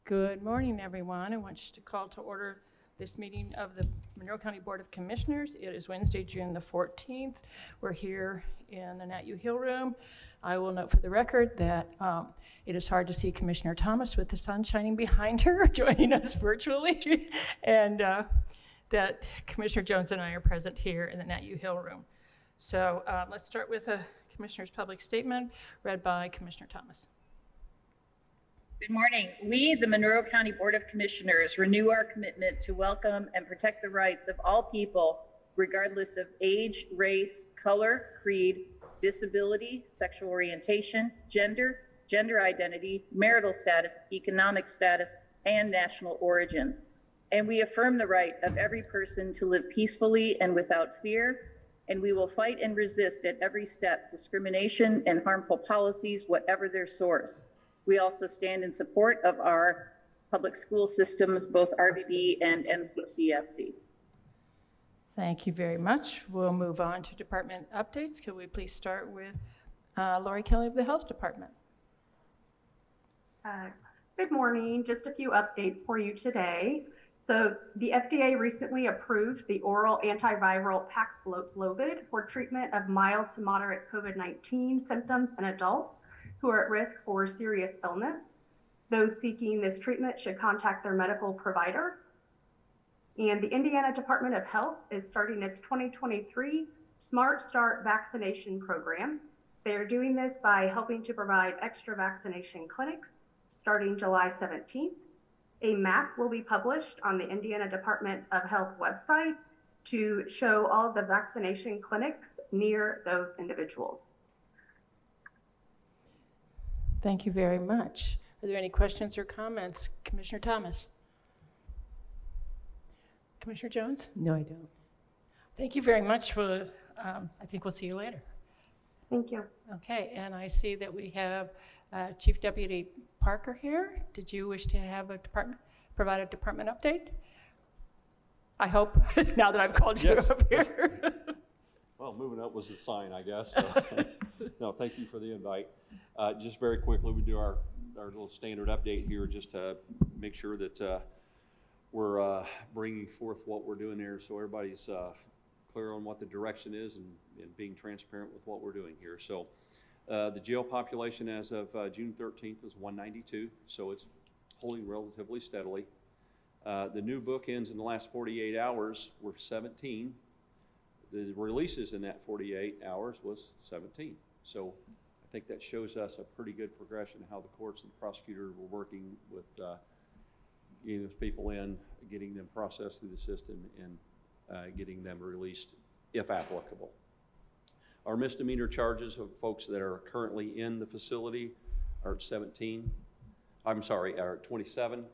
Good morning, everyone. I want you to call to order this meeting of the Monroe County Board of Commissioners. It is Wednesday, June the 14th. We're here in the Nat U Hill Room. I will note for the record that it is hard to see Commissioner Thomas with the sun shining behind her joining us virtually, and that Commissioner Jones and I are present here in the Nat U Hill Room. So let's start with a Commissioner's public statement read by Commissioner Thomas. Good morning. We, the Monroe County Board of Commissioners, renew our commitment to welcome and protect the rights of all people, regardless of age, race, color, creed, disability, sexual orientation, gender identity, marital status, economic status, and national origin. And we affirm the right of every person to live peacefully and without fear, and we will fight and resist at every step discrimination and harmful policies, whatever their source. We also stand in support of our public school systems, both RBB and MCCSC. Thank you very much. We'll move on to department updates. Could we please start with Lori Kelly of the Health Department? Good morning. Just a few updates for you today. So the FDA recently approved the oral antiviral Paxlovid for treatment of mild to moderate COVID-19 symptoms in adults who are at risk for serious illness. Those seeking this treatment should contact their medical provider. And the Indiana Department of Health is starting its 2023 Smart Start vaccination program. They are doing this by helping to provide extra vaccination clinics starting July 17th. A map will be published on the Indiana Department of Health website to show all of the vaccination clinics near those individuals. Thank you very much. Are there any questions or comments? Commissioner Thomas? Commissioner Jones? No, I don't. Thank you very much for, I think we'll see you later. Thank you. Okay, and I see that we have Chief Deputy Parker here. Did you wish to have provide a department update? I hope, now that I've called you up here. Well, moving up was the sign, I guess. No, thank you for the invite. Just very quickly, we do our little standard update here just to make sure that we're bringing forth what we're doing there so everybody's clear on what the direction is and being transparent with what we're doing here. So the jail population as of June 13th was 192, so it's holding relatively steadily. The new bookends in the last 48 hours were 17. The releases in that 48 hours was 17. So I think that shows us a pretty good progression of how the courts and the prosecutor were working with getting those people in, getting them processed through the system, and getting them released if applicable. Our misdemeanor charges of folks that are currently in the facility are at 27,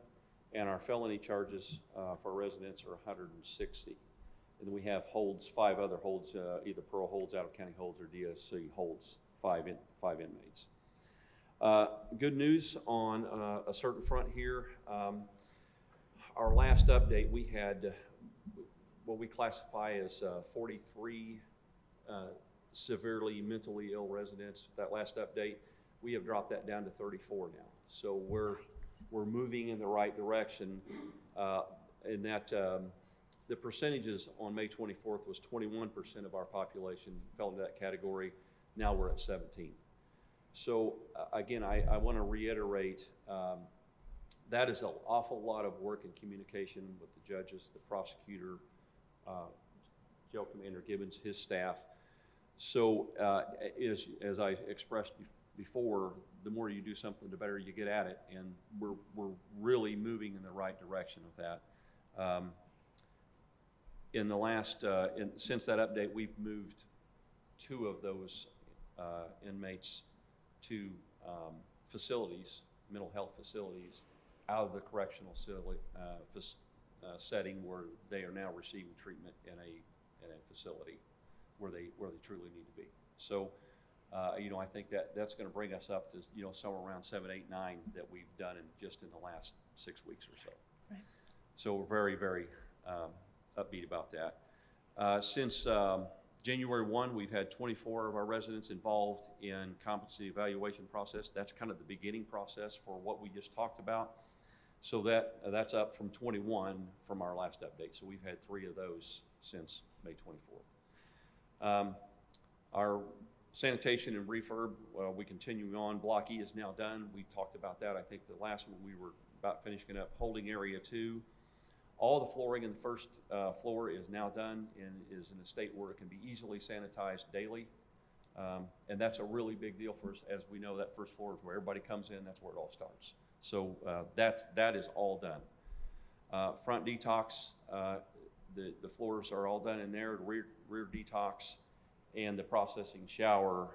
and our felony charges for residents are 160. And then we have holds, 5 other holds, either parole holds, out-of-county holds, or DSC holds, 5 inmates. Good news on a certain front here. Our last update, we had what we classify as 43 severely mentally ill residents. That last update, we have dropped that down to 34 now. So we're moving in the right direction in that the percentages on May 24th was 21% of our population fell into that category. Now we're at 17. So again, I want to reiterate that is an awful lot of work and communication with the judges, the prosecutor, Jail Commander Gibbons, his staff. So as I expressed before, the more you do something, the better you get at it, and we're really moving in the right direction of that. In the last, since that update, we've moved 2 of those inmates to facilities, mental health facilities, out of the correctional setting where they are now receiving treatment in a facility where they truly need to be. So, I think that's going to bring us up to somewhere around 7, 8, 9 that we've done just in the last 6 weeks or so. Right. So we're very, very upbeat about that. Since January 1, we've had 24 of our residents involved in competency evaluation process. That's kind of the beginning process for what we just talked about. So that's up from 21 from our last update. So we've had 3 of those since May 24th. Our sanitation and refurb, we continue on. Block E is now done. We talked about that. I think the last one we were about finishing up. Holding area 2. All the flooring in the first floor is now done and is in a state where it can be easily sanitized daily. And that's a really big deal for us. As we know, that first floor is where everybody comes in. That's where it all starts. So that is all done. Front detox, the floors are all done in there. The rear detox and the processing shower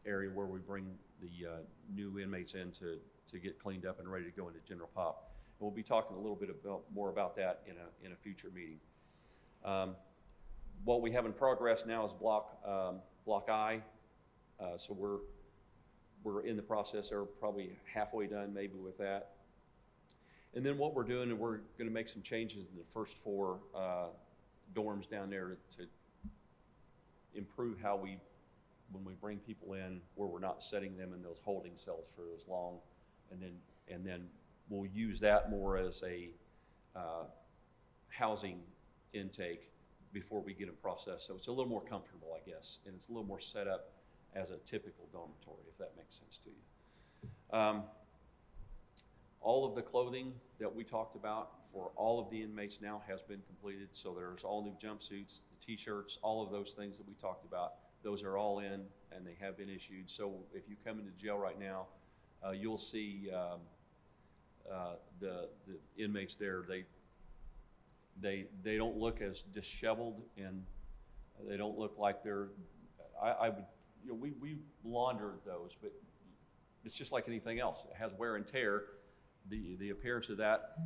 area where we bring the new inmates in to get cleaned up and ready to go into general pop. And we'll be talking a little bit more about that in a future meeting. What we have in progress now is block I. So we're in the process, or probably halfway done maybe with that. And then what we're doing, and we're going to make some changes in the first 4 dorms down there to improve how when we bring people in, where we're not setting them in those holding cells for as long, and then we'll use that more as a housing intake before we get them processed. So it's a little more comfortable, I guess, and it's a little more set up as a typical dormitory, if that makes sense to you. All of the clothing that we talked about for all of the inmates now has been completed. So there's all new jumpsuits, the t-shirts, all of those things that we talked about. Those are all in and they have been issued. So if you come into jail right now, you'll see the inmates there. They don't look as disheveled, and they don't look like they're. I would, we laundered those, but it's just like anything else. It has wear and tear. The appearance of that,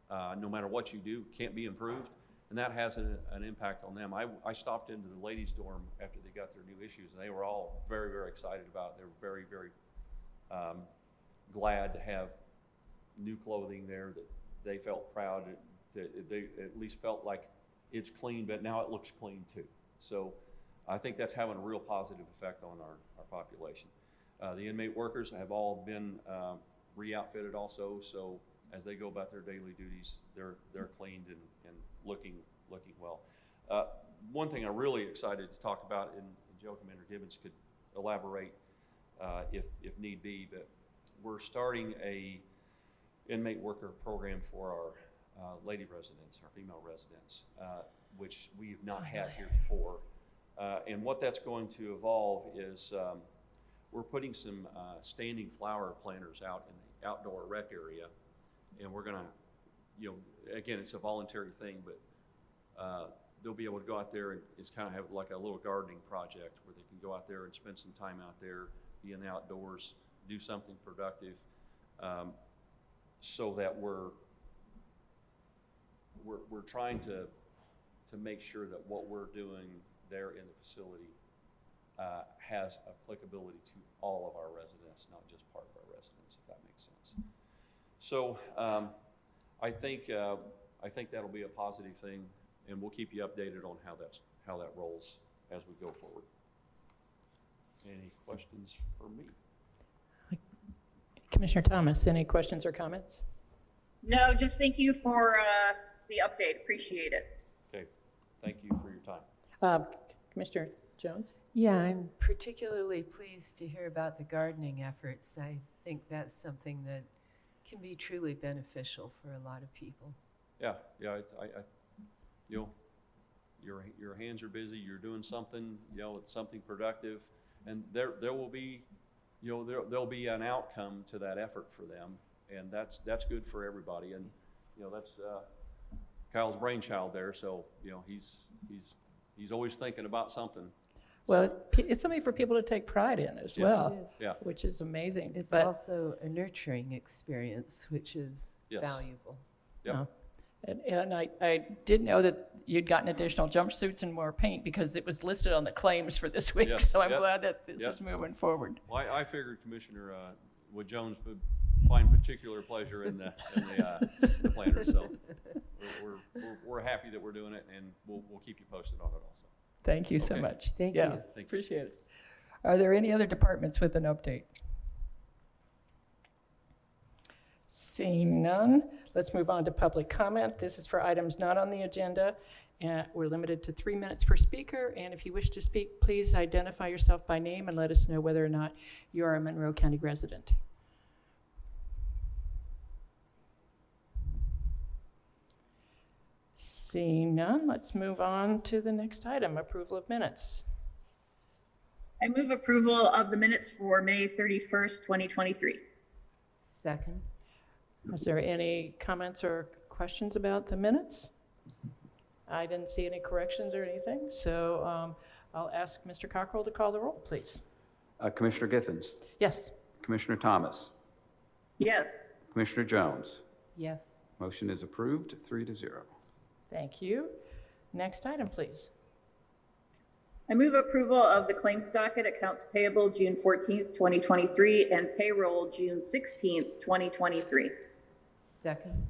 no matter what you do, can't be improved, and that has an impact on them. I stopped into the ladies' dorm after they got their new issues, and they were all very, very excited about it. They were very, very glad to have new clothing there, that they felt proud, that they at least felt like it's clean, but now it looks clean too. So I think that's having a real positive effect on our population. The inmate workers have all been re-outfitted also, so as they go about their daily duties, they're cleaned and looking well. One thing I'm really excited to talk about, and Joe Commander Gibbons could elaborate if need be, but we're starting a inmate worker program for our lady residents, our female residents, which we've not had here before. And what that's going to evolve is we're putting some standing flower planters out in the outdoor rec area, and we're gonna, again, it's a voluntary thing, but they'll be able to go out there and it's kind of have like a little gardening project where they can go out there and spend some time out there, be in the outdoors, do something productive, so that we're trying to make sure that what we're doing there in the facility has applicability to all of our residents, not just part of our residents, if that makes sense. So I think that'll be a positive thing, and we'll keep you updated on how that rolls as we go forward. Any questions for me? Commissioner Thomas, any questions or comments? No, just thank you for the update. Appreciate it. Okay, thank you for your time. Commissioner Jones? Yeah, I'm particularly pleased to hear about the gardening efforts. I think that's something that can be truly beneficial for a lot of people. Yeah, it's your hands are busy. You're doing something, it's something productive, and there will be, there'll be an outcome to that effort for them, and that's good for everybody. And that's Kyle's brainchild there, so he's always thinking about something. Well, it's something for people to take pride in as well, Yeah. which is amazing. It's but, also a nurturing experience, which is valuable. Yep. And I did know that you'd gotten additional jumpsuits and more paint because it was listed on the claims for this week. Yep. So I'm Yep. glad that this Yep. is moving forward. Well, I figured Commissioner would Jones would find particular pleasure in the planners, so we're happy that we're doing it, and we'll keep you posted on it also. Thank you so Okay. much. Thank yeah, you. Thank you. Appreciate it. Are there any other departments with an update? Seeing none, Let's move on to public comment. This is for items not on the agenda. We're limited to 3 minutes per speaker, and if you wish to speak, please identify yourself by name and let us know whether or not you are a Monroe County resident. Seeing none, let's move on to the next item, approval of minutes. I move approval of the minutes for May 31st, 2023. Second. Is there any comments or questions about the minutes? I didn't see any corrections or anything, so I'll ask Mr. Cockrell to call the roll, please. Commissioner Githens, Yes. Commissioner Thomas, Yes. Commissioner Jones. Yes. Motion is approved, 3-0. Thank you. Next item, please. I move approval of the claims docket, accounts payable June 14th, 2023, and payroll June 16th, 2023. Second.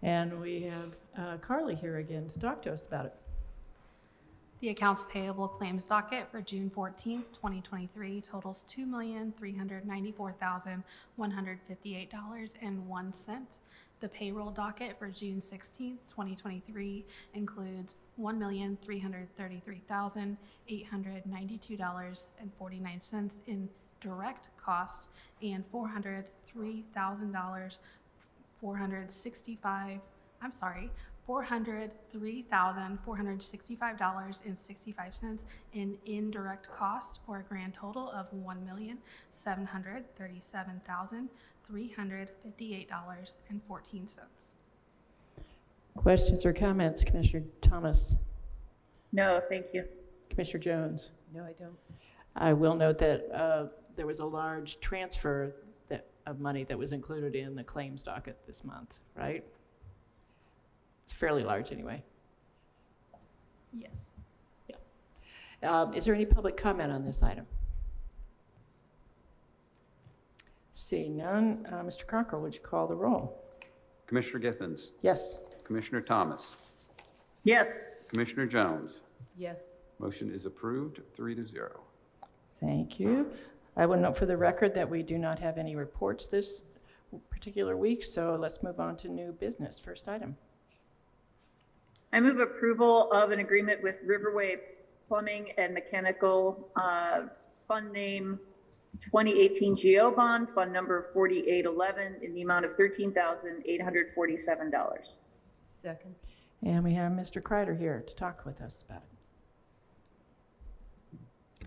And we have Carly here again to talk to us about it. The accounts payable claims docket for June 14th, 2023 totals $2,394,158.01. The payroll docket for June 16th, 2023 includes $1,333,892.49 in direct cost and $403,465.65 in indirect costs for a grand total of $1,737,358.14. Questions or comments, Commissioner Thomas? No, thank you. Commissioner Jones? No, I don't. I will note that there was a large transfer of money that was included in the claims docket this month, right? It's fairly large anyway. Yes. Is there any public comment on this item? Seeing none, Mr. Cockrell, would you call the roll? Commissioner Githens, Yes. Commissioner Thomas, Yes. Commissioner Jones. Yes. Motion is approved, 3-0. Thank you. I will note for the record that we do not have any reports this particular week, so let's move on to new business. First item. I move approval of an agreement with Riverway Plumbing and Mechanical, fund name 2018 GO Bond, fund number 4811, in the amount of $13,847. Second. And we have Mr. Kreider here to talk with us about it.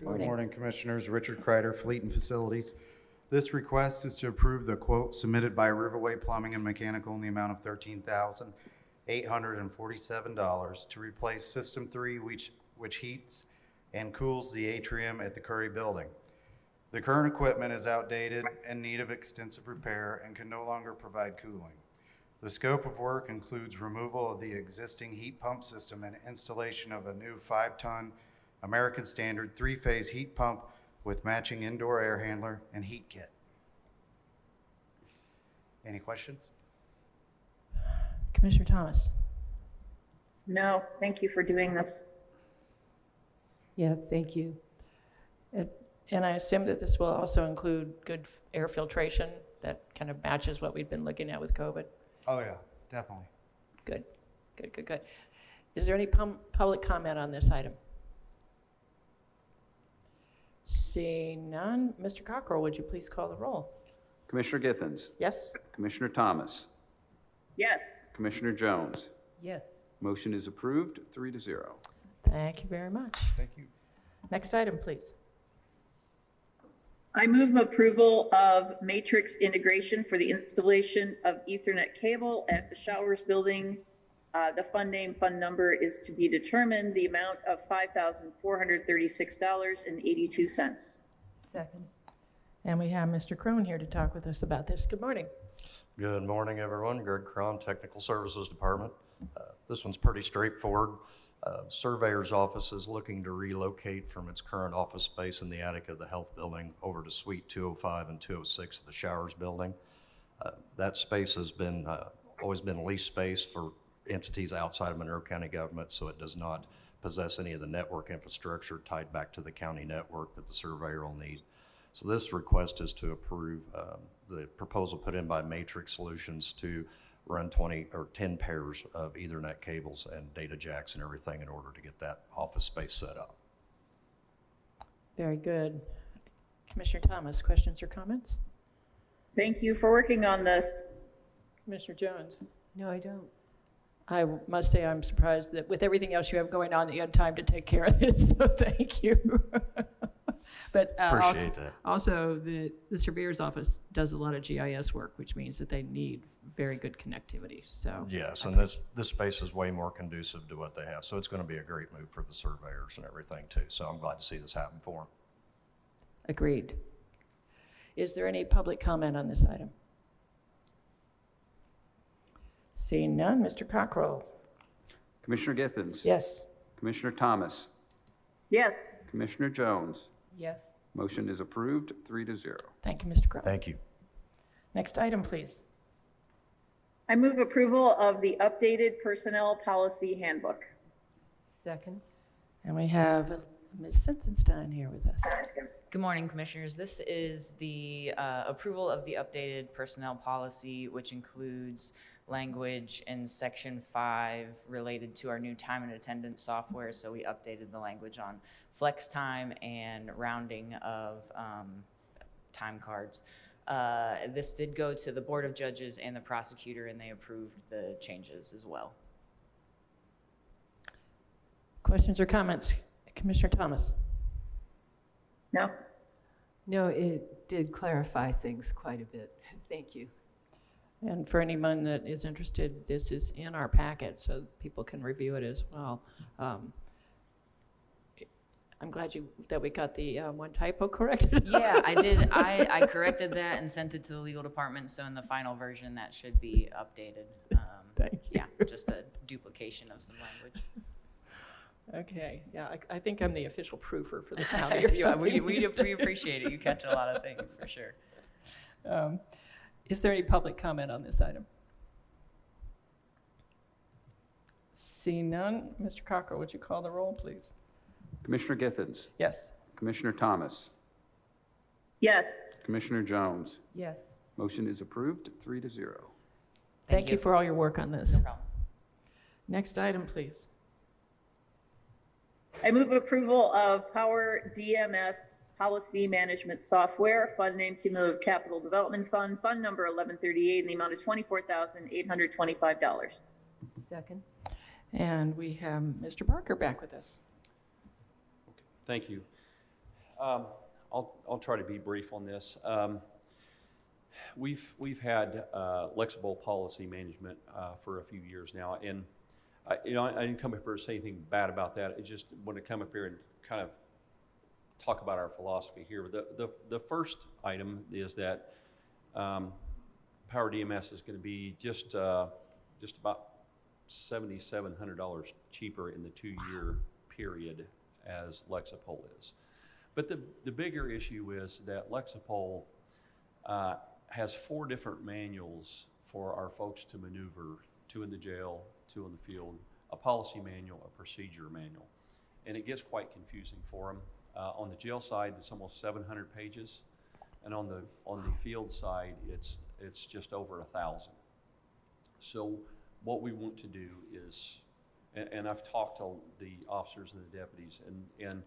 Good morning, Commissioners. Richard Kreider, Fleet and Facilities. This request is to approve the quote submitted by Riverway Plumbing and Mechanical in the amount of $13,847 to replace System 3, which heats and cools the atrium at the Curry Building. The current equipment is outdated, in need of extensive repair, and can no longer provide cooling. The scope of work includes removal of the existing heat pump system and installation of a new 5-ton American Standard 3-phase heat pump with matching indoor air handler and heat kit. Any questions? Commissioner Thomas? No, thank you for doing this. Yeah, thank you. And I assume that this will also include good air filtration that kind of matches what we've been looking at with COVID? Oh yeah, definitely. Good, good, good, good. Is there any public comment on this item? Seeing none, Mr. Cockrell, would you please call the roll? Commissioner Githens, Yes? Commissioner Thomas, Yes. Commissioner Jones. Yes. Motion is approved, 3-0. Thank you very much. Thank you. Next item, please. I move approval of matrix integration for the installation of Ethernet cable at the Showers Building. The fund name, fund number is to be determined, the amount of $5,436.82. Second. And we have Mr. Crone here to talk with us about this. Good morning. Good morning, everyone. Greg Cron, Technical Services Department. This one's pretty straightforward. Surveyor's office is looking to relocate from its current office space in the attic of the health building over to Suite 205 and 206 of the Showers Building. That space has been always been leased space for entities outside of Monroe County government, so it does not possess any of the network infrastructure tied back to the county network that the surveyor will need. So this request is to approve the proposal put in by Matrix Solutions to run 20 or 10 pairs of Ethernet cables and data jacks and everything in order to get that office space set up. Very good. Commissioner Thomas, questions or comments? Thank you for working on this. Commissioner Jones? No, I don't. I must say I'm surprised that with everything else you have going on that you had time to take care of this, so thank you. But Appreciate that. also the surveyor's office does a lot of GIS work, which means that they need very good connectivity, so. Yes, and this space is way more conducive to what they have, so it's going to be a great move for the surveyors and everything too. So I'm glad to see this happen for them. Agreed. Is there any public comment on this item? Seeing none, Mr. Cockrell? Commissioner Githens. Yes. Commissioner Thomas. Yes. Commissioner Jones. Yes. Motion is approved, 3-0. Thank you, Mr. Crowe. Thank you. Next item, please. I move approval of the updated personnel policy handbook. Second. And we have Ms. Sensenstein here with us. Good morning, Commissioners. This is the approval of the updated personnel policy, which includes language in Section 5 related to our new time and attendance software. So we updated the language on flex time and rounding of time cards. This did go to the Board of Judges and the prosecutor, and they approved the changes as well. Questions or comments? Commissioner Thomas? No? No, it did clarify things quite a bit. Thank you. And for anyone that is interested, this is in our packet, so people can review it as well. I'm glad that we got the one typo corrected. Yeah, I did. I corrected that and sent it to the legal department. So in the final version, that should be updated. Thank you. Yeah, just a duplication of some language. Okay, yeah, I think I'm the official proofer for the county or Yeah, something. we appreciate it. You catch a lot of things for sure. Is there any public comment on this item? Seeing none, Mr. Cockrell, would you call the roll, please? Commissioner Githens. Yes. Commissioner Thomas. Yes. Commissioner Jones. Yes. Motion is approved, 3-0. Thank you for all your work on this. No problem. Next item, please. I move approval of Power DMS Policy Management Software, fund name Cumulative Capital Development Fund, fund number 1138, in the amount of $24,825. Second. And we have Mr. Barker back with us. Thank you. I'll try to be brief on this. We've had Lexable Policy Management for a few years now, and I didn't come up here to say anything bad about that. I just want to come up here and kind of talk about our philosophy here. The first item is that Power DMS is going to be just about $7,700 cheaper in the 2-year period as Lexipol is. But the bigger issue is that Lexipol has 4 different manuals for our folks to maneuver, 2 in the jail, 2 in the field, a policy manual, a procedure manual. And it gets quite confusing for them. On the jail side, it's almost 700 pages. And on the field side, it's just over 1,000. So what we want to do is, and I've talked to the officers and the deputies, and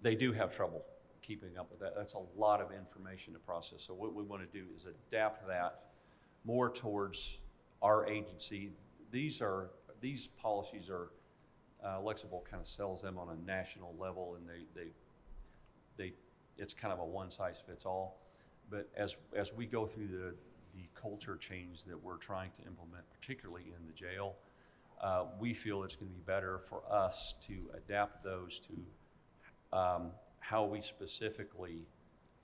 they do have trouble keeping up with that. That's a lot of information to process. So what we want to do is adapt that more towards our agency. These policies are, Lexipol kind of sells them on a national level, and it's kind of a one-size-fits-all. But as we go through the culture change that we're trying to implement, particularly in the jail, we feel it's going to be better for us to adapt those to how we specifically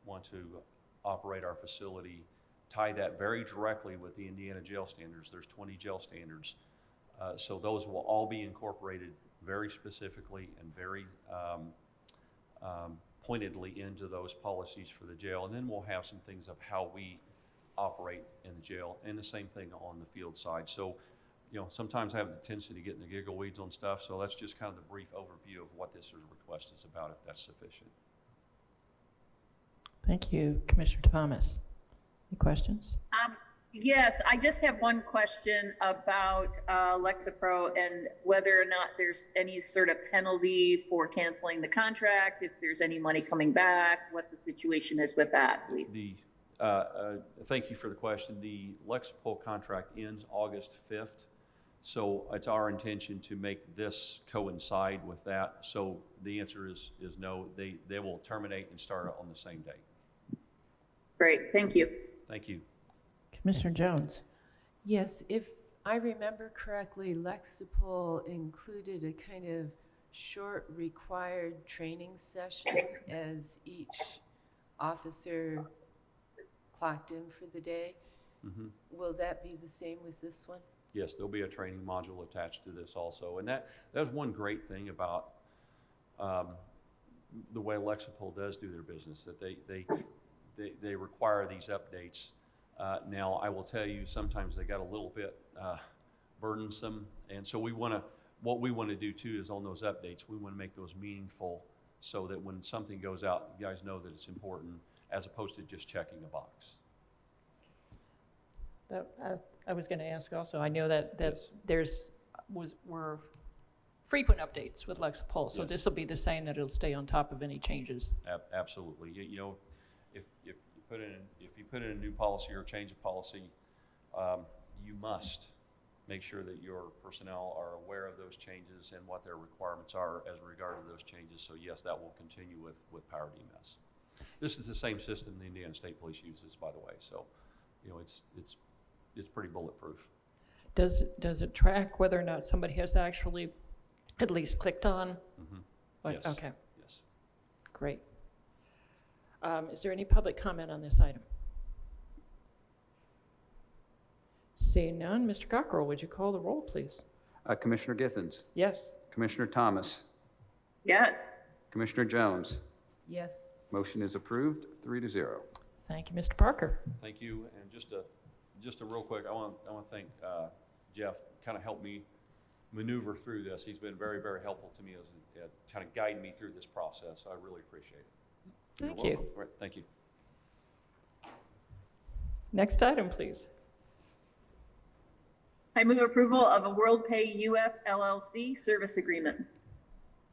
want to operate our facility, tie that very directly with the Indiana jail standards. There's 20 jail standards. So those will all be incorporated very specifically and very pointedly into those policies for the jail. And then we'll have some things of how we operate in the jail, and the same thing on the field side. So, sometimes I have the tendency to get in the giggle weeds on stuff, so that's just kind of the brief overview of what this request is about, if that's sufficient. Thank you, Commissioner Thomas. Any questions? Yes, I just have one question about Lexapro and whether or not there's any sort of penalty for canceling the contract, if there's any money coming back, what the situation is with that, please. Thank you for the question. The Lexapro contract ends August 5th, so it's our intention to make this coincide with that. So the answer is no. They will terminate and start on the same day. Great, thank you. Thank you. Commissioner Jones. Yes, if I remember correctly, Lexipol included a kind of short required training session as each officer clocked in for the day. Mm-hmm. Will that be the same with this one? Yes, there'll be a training module attached to this also. And that's one great thing about the way Lexipol does do their business, that they require these updates. Now, I will tell you, sometimes they got a little bit burdensome, and so what we want to do too is on those updates, we want to make those meaningful so that when something goes out, you guys know that it's important, as opposed to just checking a box. I was going to ask also, I know that Yes. were frequent updates with Lexapol, so Yes. this will be the same, that it'll stay on top of any changes. Absolutely. You know, if you put in a new policy or change of policy, you must make sure that your personnel are aware of those changes and what their requirements are as regard to those changes. So yes, that will continue with Power DMS. This is the same system the Indiana State Police uses, by the way. So, you know, it's pretty bulletproof. Does it track whether or not somebody has actually at least clicked on? Mm-hmm. Yes. Okay, Yes. great. Is there any public comment on this item? Seeing none, Mr. Cockrell, would you call the roll, please? Commissioner Githens. Yes. Commissioner Thomas. Yes. Commissioner Jones. Yes. Motion is approved, 3-0. Thank you, Mr. Parker. Thank you. And just a real quick, I want to thank Jeff. Kind of helped me maneuver through this. He's been very, very helpful to me as kind of guiding me through this process. So I really appreciate it. Thank You're you. welcome. All right, thank you. Next item, please. I move approval of a WorldPay US LLC service agreement.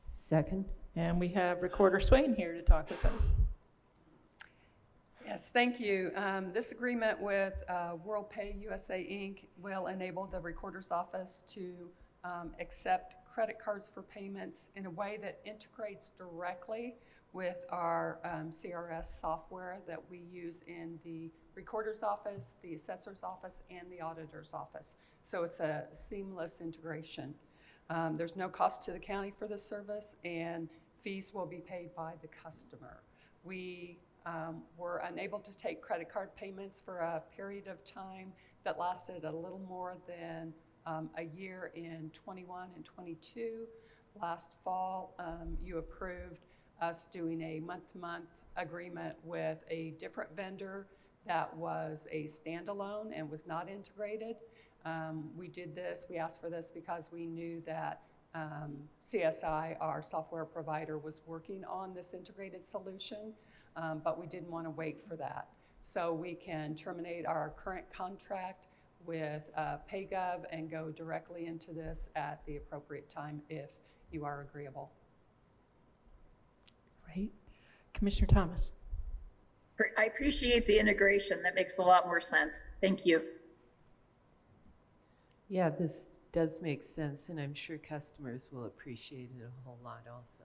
Second. And we have Recorder Swain here to talk with us. Yes, thank you. This agreement with WorldPay USA Inc. will enable the Recorder's Office to accept credit cards for payments in a way that integrates directly with our CRS software that we use in the Recorder's Office, the Assessor's Office, and the Auditor's Office. So it's a seamless integration. There's no cost to the county for this service, and fees will be paid by the customer. We were unable to take credit card payments for a period of time that lasted a little more than a year in 21 and 22. Last fall, you approved us doing a month-to-month agreement with a different vendor that was a standalone and was not integrated. We did this, we asked for this because we knew that CSI, our software provider, was working on this integrated solution, but we didn't want to wait for that. So we can terminate our current contract with PayGov and go directly into this at the appropriate time if you are agreeable. Great. Commissioner Thomas. I appreciate the integration. That makes a lot more sense. Thank you. Yeah, this does make sense, and I'm sure customers will appreciate it a whole lot also.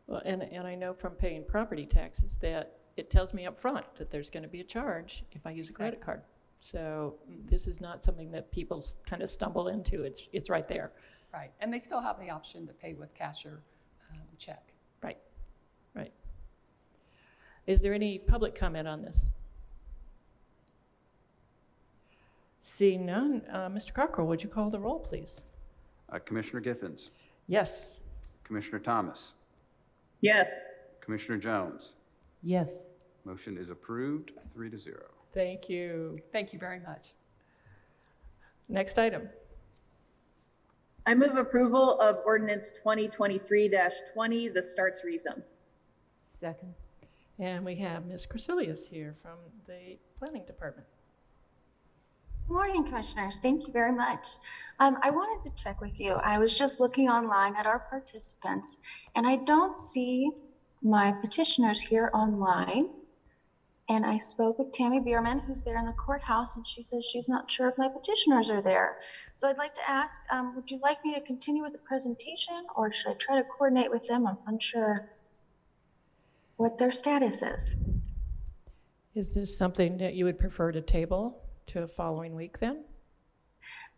Well, and I know from paying property taxes that it tells me up front that there's going to be a charge if I use a credit card. So this is not something that people kind of stumble into. It's right there. Right, and they still have the option to pay with cash or check. Right, right. Is there any public comment on this? Seeing none, Mr. Cockrell, would you call the roll, please? Commissioner Githens. Yes. Commissioner Thomas. Yes. Commissioner Jones. Yes. Motion is approved, 3-0. Thank you. Thank you very much. Next item. I move approval of ordinance 2023-20, the starts rezone. Second. And we have Ms. Crecilius here from the Planning Department. Morning, Commissioners. Thank you very much. I wanted to check with you. I was just looking online at our participants, and I don't see my petitioners here online. And I spoke with Tammy Bierman, who's there in the courthouse, and she says she's not sure if my petitioners are there. So I'd like to ask, would you like me to continue with the presentation, or should I try to coordinate with them? I'm unsure what their status is. Is this something that you would prefer to table to a following week then?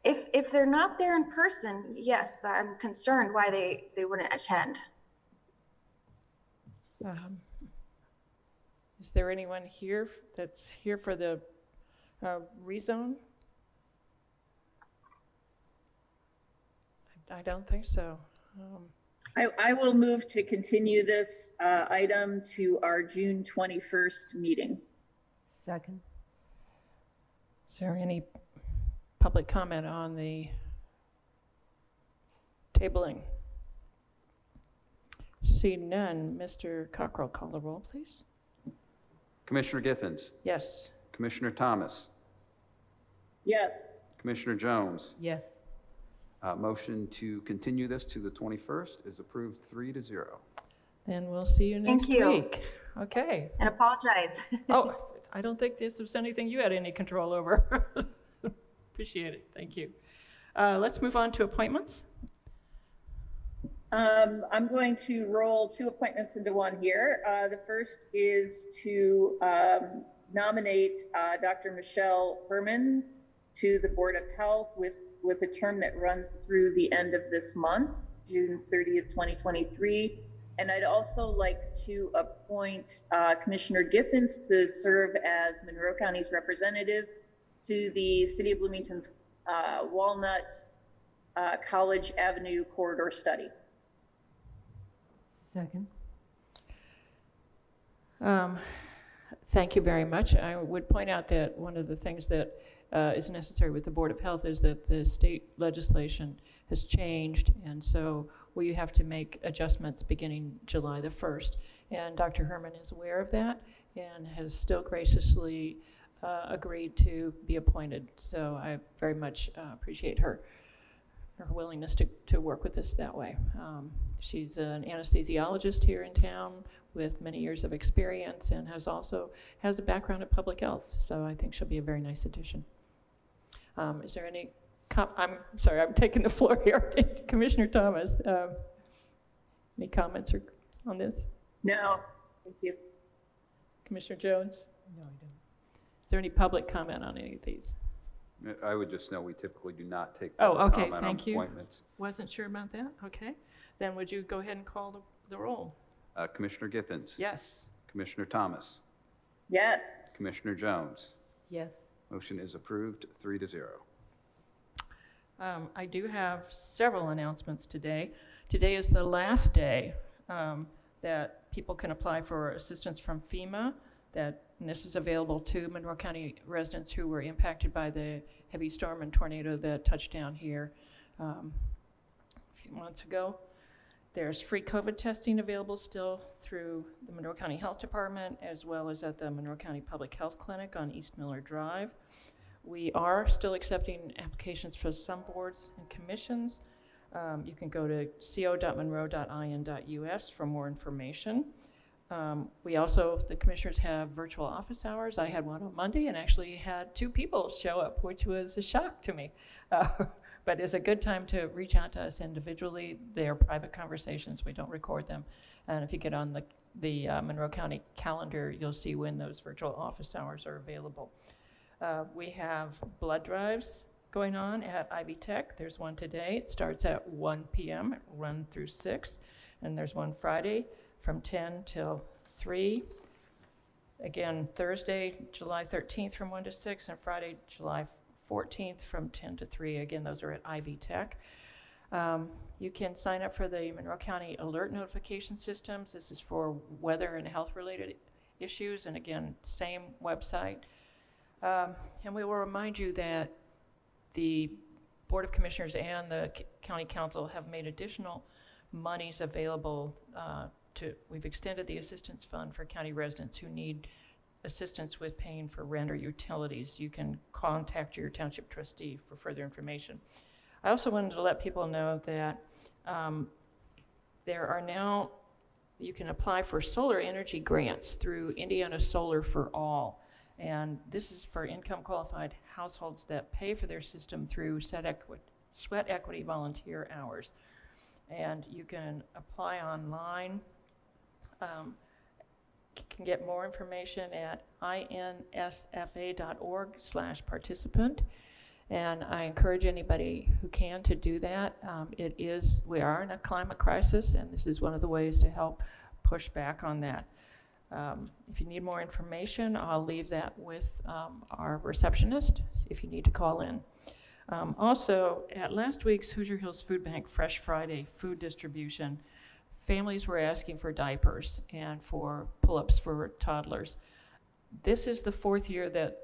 If they're not there in person, yes, I'm concerned why they wouldn't attend. Is there anyone here that's here for the rezone? I don't think so. I will move to continue this item to our June 21st meeting. Second. Is there any public comment on the tabling? Seeing none, Mr. Cockrell, call the roll, please. Commissioner Githens. Yes. Commissioner Thomas. Yes. Commissioner Jones. Yes. Motion to continue this to the 21st is approved 3-0. Then we'll see you next Thank you. week. Okay. And apologize. Oh, I don't think this was anything you had any control over. Appreciate it. Thank you. Let's move on to appointments. I'm going to roll two appointments into one here. The first is to nominate Dr. Michelle Herman to the Board of Health with a term that runs through the end of this month, June 30th, 2023. And I'd also like to appoint Commissioner Githens to serve as Monroe County's representative to the City of Bloomington's Walnut College Avenue corridor study. Second. Thank you very much. I would point out that one of the things that is necessary with the Board of Health is that the state legislation has changed, and so we have to make adjustments beginning July the 1st. And Dr. Herman is aware of that and has still graciously agreed to be appointed. So I very much appreciate her willingness to work with us that way. She's an anesthesiologist here in town with many years of experience and has a background in public health. So I think she'll be a very nice addition. Is there any, I'm sorry, I'm taking the floor here. Commissioner Thomas, any comments on this? No, thank you. Commissioner Jones? No, I don't. Is there any public comment on any of these? I would just note we typically do not take Oh, public okay, comment thank on you. appointments. Wasn't sure about that. Okay. Then would you go ahead and call the roll? Commissioner Githens. Yes. Commissioner Thomas. Yes. Commissioner Jones. Yes. Motion is approved 3-0. I do have several announcements today. Today is the last day that people can apply for assistance from FEMA. And this is available to Monroe County residents who were impacted by the heavy storm and tornado that touched down here a few months ago. There's free COVID testing available still through the Monroe County Health Department, as well as at the Monroe County Public Health Clinic on East Miller Drive. We are still accepting applications for some boards and commissions. You can go to co.monroe.in.us for more information. The commissioners have virtual office hours. I had one on Monday and actually had 2 people show up, which was a shock to me. But it's a good time to reach out to us individually. They are private conversations. We don't record them. And if you get on the Monroe County calendar, you'll see when those virtual office hours are available. We have blood drives going on at Ivy Tech. There's one today. It starts at 1 p.m., run through 6. And there's one Friday from 10 till 3. Again, Thursday, July 13th from 1 to 6, and Friday, July 14th from 10 to 3. Again, those are at Ivy Tech. You can sign up for the Monroe County Alert Notification Systems. This is for weather and health-related issues, and again, same website. And we will remind you that the Board of Commissioners and the County Council have made additional monies available we've extended the assistance fund for county residents who need assistance with paying for rent or utilities, you can contact your township trustee for further information. I also wanted to let people know that there are now, you can apply for solar energy grants through Indiana Solar for All. And this is for income qualified households that pay for their system through sweat equity volunteer hours. And you can apply online. You can get more information at insfa.org/participant. And I encourage anybody who can to do that. We are in a climate crisis, and this is one of the ways to help push back on that. If you need more information, I'll leave that with our receptionist if you need to call in. Also, at last week's Hoosier Hills Food Bank Fresh Friday food distribution, families were asking for diapers and for pull-ups for toddlers. This is the 4th year that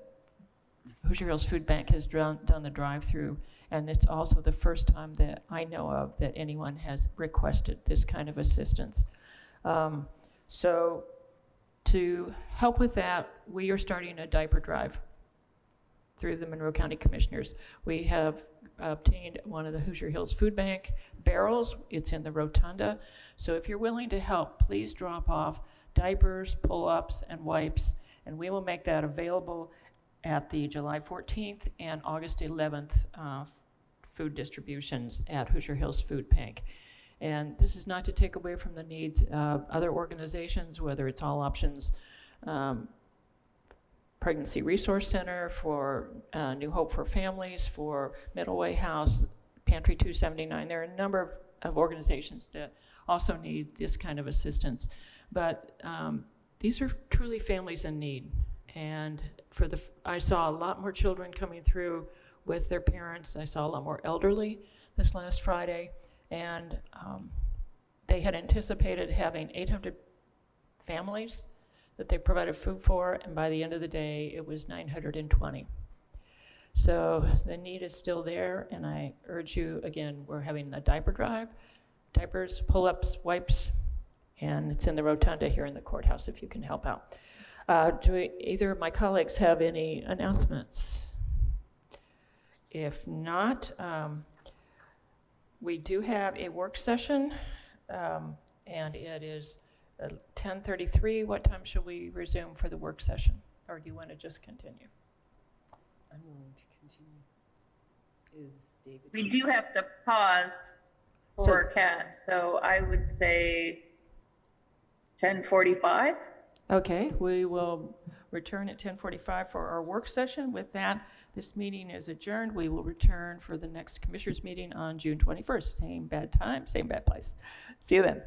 Hoosier Hills Food Bank has done the drive-through, and it's also the first time that I know of that anyone has requested this kind of assistance. So to help with that, we are starting a diaper drive through the Monroe County Commissioners. We have obtained one of the Hoosier Hills Food Bank barrels. It's in the rotunda. So if you're willing to help, please drop off diapers, pull-ups, and wipes, and we will make that available at the July 14th and August 11th food distributions at Hoosier Hills Food Bank. And this is not to take away from the needs of other organizations, whether it's All Options Pregnancy Resource Center, for New Hope for Families, for Middle Way House, Pantry 279. There are a number of organizations that also need this kind of assistance. But these are truly families in need. And I saw a lot more children coming through with their parents. I saw a lot more elderly this last Friday. And they had anticipated having 800 families that they provided food for, and by the end of the day, it was 920. So the need is still there, and I urge you, again, we're having a diaper drive, diapers, pull-ups, wipes, and it's in the rotunda here in the courthouse if you can help out. Do either of my colleagues have any announcements? If not, we do have a work session, and it is 10:33. What time should we resume for the work session? Or do you want to just continue? I'm willing to continue. Is David? We do have to pause for cats, so I would say 10:45. Okay, we will return at 10:45 for our work session. With that, this meeting is adjourned. We will return for the next Commissioners meeting on June 21st. Same bad time, same bad place. See you then.